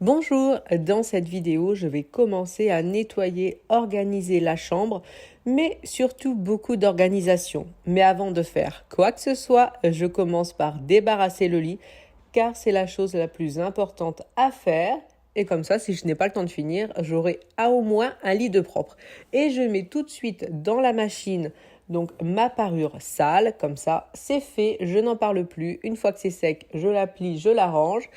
Bonjour, dans cette vidéo, je vais commencer à nettoyer, organiser la chambre, mais surtout beaucoup d'organisation. Mais avant de faire quoi que ce soit, je commence par débarrasser le lit, car c'est la chose la plus importante à faire. Et comme ça, si je n'ai pas le temps de finir, j'aurai au moins un lit de propre. Et je mets tout de suite dans la machine donc ma parure sale, comme ça c'est fait, je n'en parle plus. Une fois que c'est sec, je la plie, je la range.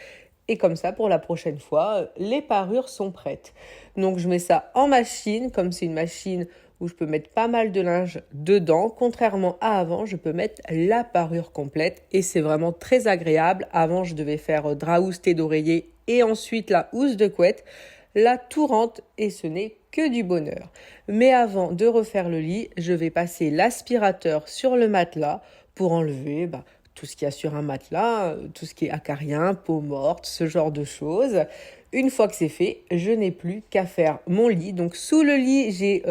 Et comme ça, pour la prochaine fois, les parures sont prêtes. Donc je mets ça en machine, comme c'est une machine où je peux mettre pas mal de linge dedans. Contrairement à avant, je peux mettre la parure complète et c'est vraiment très agréable. Avant, je devais faire drap housse, thé d'oreiller et ensuite la housse de couette. Là, tout rentre et ce n'est que du bonheur. Mais avant de refaire le lit, je vais passer l'aspirateur sur le matelas pour enlever tout ce qu'il y a sur un matelas, tout ce qui est acarien, peau morte, ce genre de choses. Une fois que c'est fait, je n'ai plus qu'à faire mon lit. Donc sous le lit, j'ai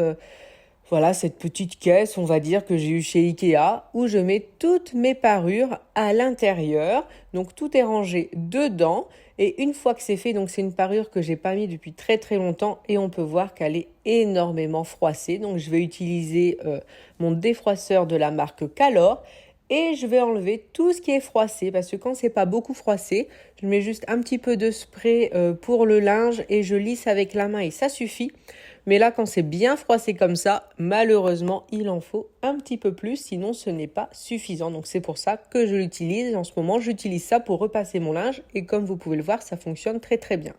cette petite caisse, on va dire, que j'ai eue chez Ikea, où je mets toutes mes parures à l'intérieur. Donc tout est rangé dedans. Et une fois que c'est fait, donc c'est une parure que j'ai pas mis depuis très très longtemps et on peut voir qu'elle est énormément froissée. Donc je vais utiliser mon défroisseur de la marque Calor. Et je vais enlever tout ce qui est froissé parce que quand c'est pas beaucoup froissé, je mets juste un petit peu de spray pour le linge et je lisse avec la main et ça suffit. Mais là, quand c'est bien froissé comme ça, malheureusement, il en faut un petit peu plus, sinon ce n'est pas suffisant. Donc c'est pour ça que je l'utilise. En ce moment, j'utilise ça pour repasser mon linge et comme vous pouvez le voir, ça fonctionne très très bien.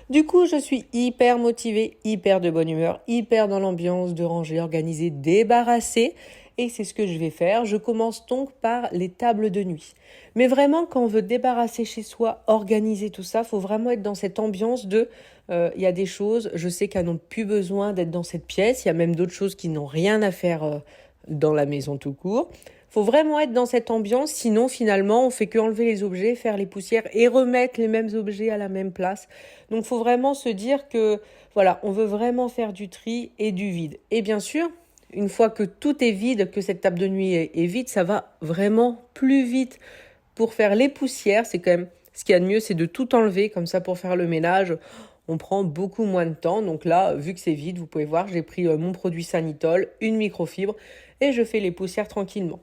Du coup, je suis hyper motivée, hyper de bonne humeur, hyper dans l'ambiance de ranger, organiser, débarrasser. Et c'est ce que je vais faire. Je commence donc par les tables de nuit. Mais vraiment, quand on veut débarrasser chez soi, organiser tout ça, il faut vraiment être dans cette ambiance de... Il y a des choses, je sais qu'elles n'ont plus besoin d'être dans cette pièce. Il y a même d'autres choses qui n'ont rien à faire dans la maison tout court. Faut vraiment être dans cette ambiance, sinon finalement on fait que enlever les objets, faire les poussières et remettre les mêmes objets à la même place. Donc faut vraiment se dire que voilà, on veut vraiment faire du tri et du vide. Et bien sûr, une fois que tout est vide, que cette table de nuit est vide, ça va vraiment plus vite. Pour faire les poussières, c'est quand même ce qu'il y a de mieux, c'est de tout enlever comme ça pour faire le ménage. On prend beaucoup moins de temps. Donc là, vu que c'est vide, vous pouvez voir, j'ai pris mon produit Sanitol, une microfibre et je fais les poussières tranquillement.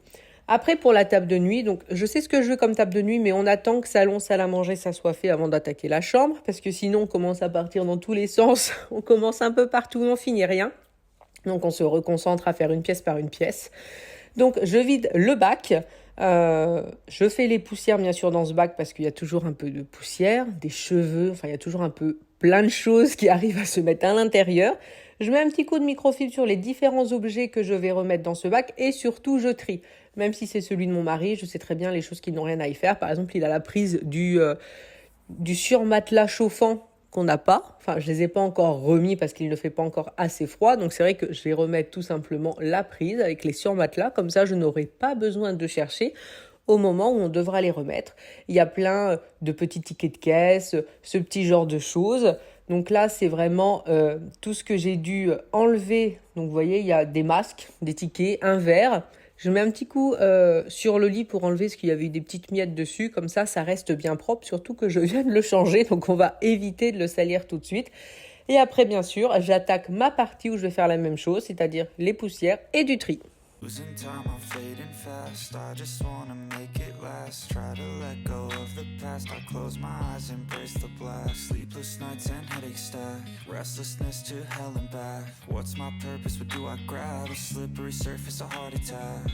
Après, pour la table de nuit, donc je sais ce que je veux comme table de nuit, mais on attend que salon, salle à manger, ça soit fait avant d'attaquer la chambre, parce que sinon on commence à partir dans tous les sens, on commence un peu partout, on finit rien. Donc on se reconcentre à faire une pièce par une pièce. Donc je vide le bac, je fais les poussières bien sûr dans ce bac parce qu'il y a toujours un peu de poussière, des cheveux, enfin il y a toujours un peu plein de choses qui arrivent à se mettre à l'intérieur. Je mets un petit coup de microfibre sur les différents objets que je vais remettre dans ce bac et surtout je trie. Même si c'est celui de mon mari, je sais très bien les choses qui n'ont rien à y faire. Par exemple, il a la prise du surmatelas chauffant qu'on n'a pas. Enfin, je les ai pas encore remis parce qu'il ne fait pas encore assez froid. Donc c'est vrai que je vais remettre tout simplement la prise avec les surmatelas. Comme ça, je n'aurai pas besoin de chercher au moment où on devra les remettre. Il y a plein de petits tickets de caisse, ce petit genre de choses. Donc là, c'est vraiment tout ce que j'ai dû enlever. Donc vous voyez, il y a des masques, des tickets, un verre. Je mets un petit coup sur le lit pour enlever ce qu'il y avait eu des petites miettes dessus. Comme ça reste bien propre, surtout que je viens de le changer. Donc on va éviter de le salir tout de suite. Et après, bien sûr, j'attaque ma partie où je vais faire la même chose, c'est-à-dire les poussières et du tri. Losing time, I'm fading fast. I just wanna make it last. Try to let go of the past. I close my eyes, embrace the blast. Sleepless nights and headaches stack. Restlessness to hell and back. What's my purpose? What do I grab? A slippery surface, a heart attack.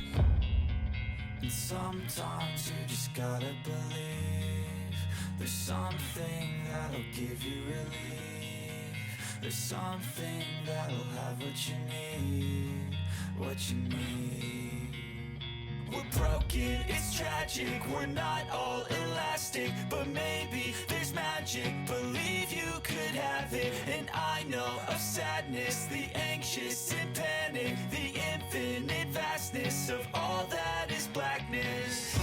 And sometimes you just gotta believe. There's something that'll give you relief. There's something that'll have what you need. What you need. We're broken, it's tragic. We're not all elastic, but maybe there's magic. Believe you could have it. And I know of sadness, the anxious and panic, the infinite vastness of all that is blackness.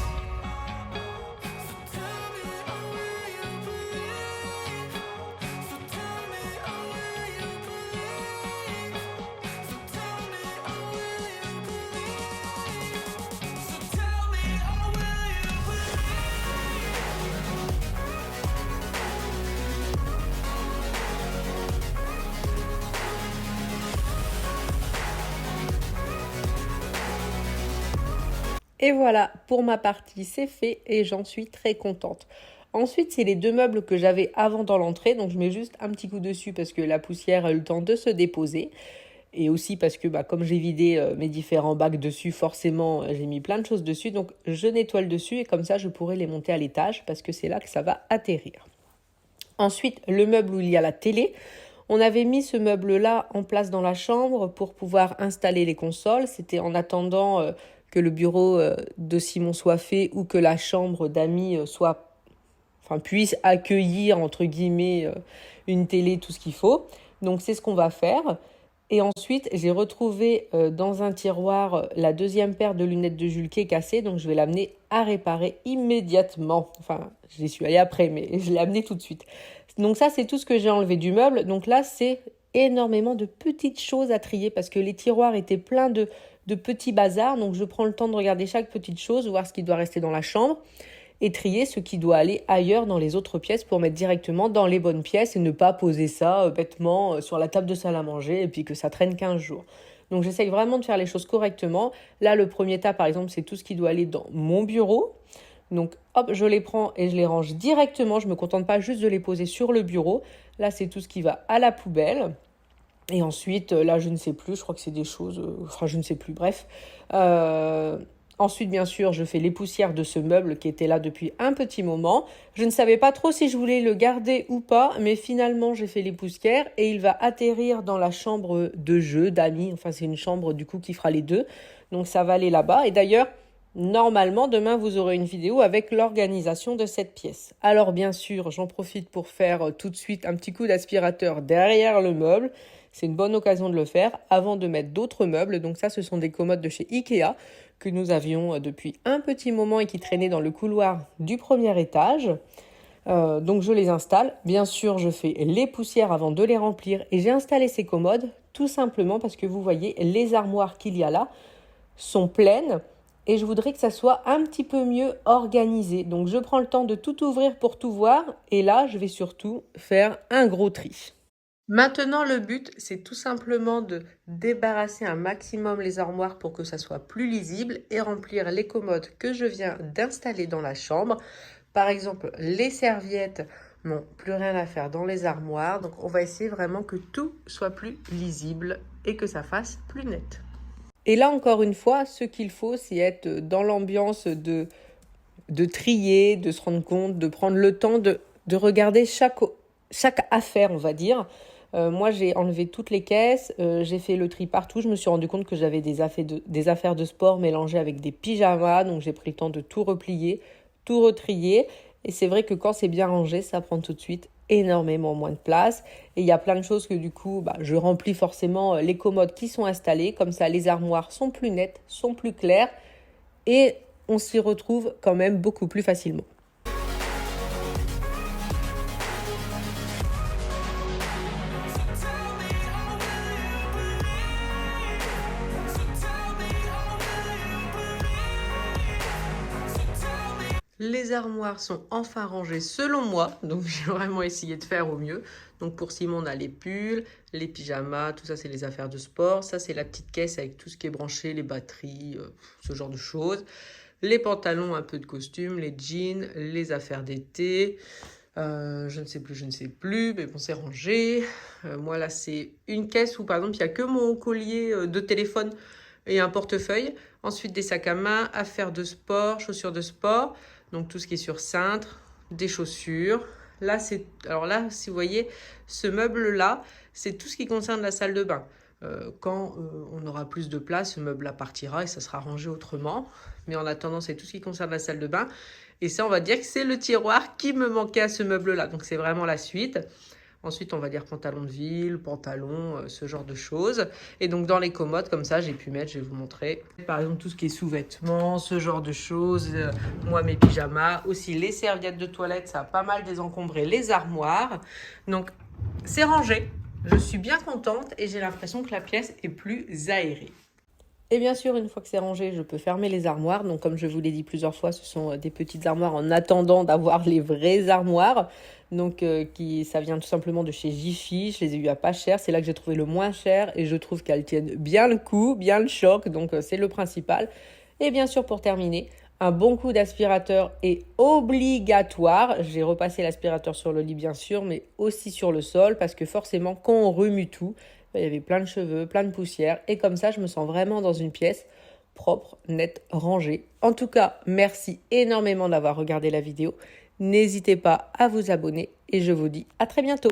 Et voilà, pour ma partie, c'est fait et j'en suis très contente. Ensuite, c'est les deux meubles que j'avais avant dans l'entrée, donc je mets juste un petit coup dessus parce que la poussière a eu le temps de se déposer. Et aussi parce que comme j'ai vidé mes différents bacs dessus, forcément j'ai mis plein de choses dessus, donc je nettoie le dessus et comme ça je pourrai les monter à l'étage parce que c'est là que ça va atterrir. Ensuite, le meuble où il y a la télé. On avait mis ce meuble-là en place dans la chambre pour pouvoir installer les consoles. C'était en attendant que le bureau de Simon soit fait ou que la chambre d'amis puisse accueillir, entre guillemets, une télé, tout ce qu'il faut. Donc c'est ce qu'on va faire. Et ensuite, j'ai retrouvé dans un tiroir la deuxième paire de lunettes de Jules qui est cassée, donc je vais l'amener à réparer immédiatement. Enfin, j'y suis allée après, mais je l'ai amené tout de suite. Donc ça, c'est tout ce que j'ai enlevé du meuble. Donc là, c'est énormément de petites choses à trier parce que les tiroirs étaient pleins de petits bazars. Donc je prends le temps de regarder chaque petite chose, voir ce qui doit rester dans la chambre et trier ce qui doit aller ailleurs dans les autres pièces pour mettre directement dans les bonnes pièces et ne pas poser ça bêtement sur la table de salle à manger et puis que ça traîne 15 jours. Donc j'essaye vraiment de faire les choses correctement. Là, le premier tas, par exemple, c'est tout ce qui doit aller dans mon bureau. Donc hop, je les prends et je les range directement. Je ne me contente pas juste de les poser sur le bureau. Là, c'est tout ce qui va à la poubelle. Et ensuite, là, je ne sais plus, je crois que c'est des choses... je ne sais plus, bref. Ensuite, bien sûr, je fais les poussières de ce meuble qui était là depuis un petit moment. Je ne savais pas trop si je voulais le garder ou pas, mais finalement, j'ai fait les poussières et il va atterrir dans la chambre de jeu d'amis. Enfin, c'est une chambre du coup qui fera les deux. Donc, ça va aller là-bas. Et d'ailleurs, normalement, demain, vous aurez une vidéo avec l'organisation de cette pièce. Alors, bien sûr, j'en profite pour faire tout de suite un petit coup d'aspirateur derrière le meuble. C'est une bonne occasion de le faire avant de mettre d'autres meubles. Donc ça, ce sont des commodes de chez Ikea que nous avions depuis un petit moment et qui traînaient dans le couloir du premier étage. Donc je les installe. Bien sûr, je fais les poussières avant de les remplir. Et j'ai installé ces commodes tout simplement parce que vous voyez, les armoires qu'il y a là sont pleines. Et je voudrais que ça soit un petit peu mieux organisé. Donc je prends le temps de tout ouvrir pour tout voir. Et là, je vais surtout faire un gros tri. Maintenant, le but, c'est tout simplement de débarrasser un maximum les armoires pour que ça soit plus lisible et remplir les commodes que je viens d'installer dans la chambre. Par exemple, les serviettes n'ont plus rien à faire dans les armoires. Donc, on va essayer vraiment que tout soit plus lisible et que ça fasse plus net. Et là, encore une fois, ce qu'il faut, c'est être dans l'ambiance de trier, de se rendre compte, de prendre le temps de regarder chaque affaire, on va dire. Moi, j'ai enlevé toutes les caisses, j'ai fait le tri partout. Je me suis rendu compte que j'avais des affaires de sport mélangées avec des pyjamas. Donc, j'ai pris le temps de tout replier, tout retrier. Et c'est vrai que quand c'est bien rangé, ça prend tout de suite énormément moins de place. Et il y a plein de choses que du coup, je remplis forcément les commodes qui sont installées. Comme ça, les armoires sont plus nettes, sont plus claires. Et on s'y retrouve quand même beaucoup plus facilement. Les armoires sont enfin rangées selon moi, donc j'ai vraiment essayé de faire au mieux. Donc pour Simon, on a les pulls, les pyjamas, tout ça c'est les affaires de sport. Ça c'est la petite caisse avec tout ce qui est branché, les batteries, ce genre de choses. Les pantalons, un peu de costume, les jeans, les affaires d'été. Je ne sais plus, mais bon c'est rangé. Moi là c'est une caisse où par exemple il n'y a que mon collier de téléphone et un portefeuille. Ensuite des sacs à main, affaires de sport, chaussures de sport. Donc tout ce qui est sur cintre, des chaussures. Alors là, si vous voyez, ce meuble-là, c'est tout ce qui concerne la salle de bain. Quand on aura plus de place, ce meuble-là partira et ça sera rangé autrement. Mais en attendant, c'est tout ce qui concerne la salle de bain. Et ça, on va dire que c'est le tiroir qui me manquait à ce meuble-là. Donc c'est vraiment la suite. Ensuite, on va dire pantalon de ville, pantalon, ce genre de choses. Et donc, dans les commodes, comme ça, j'ai pu mettre, je vais vous montrer, par exemple, tout ce qui est sous-vêtements, ce genre de choses. Moi, mes pyjamas. Aussi, les serviettes de toilette, ça a pas mal désencombré les armoires. Donc, c'est rangé. Je suis bien contente et j'ai l'impression que la pièce est plus aérée. Et bien sûr, une fois que c'est rangé, je peux fermer les armoires. Donc, comme je vous l'ai dit plusieurs fois, ce sont des petites armoires en attendant d'avoir les vraies armoires. Donc, ça vient tout simplement de chez Jiffy. Je les ai eues à pas cher. C'est là que j'ai trouvé le moins cher. Et je trouve qu'elles tiennent bien le coup, bien le choc. Donc, c'est le principal. Et bien sûr, pour terminer, un bon coup d'aspirateur est obligatoire. J'ai repassé l'aspirateur sur le lit bien sûr, mais aussi sur le sol parce que forcément quand on remue tout, il y avait plein de cheveux, plein de poussière et comme ça je me sens vraiment dans une pièce propre, nette, rangée. En tout cas, merci énormément d'avoir regardé la vidéo. N'hésitez pas à vous abonner et je vous dis à très bientôt.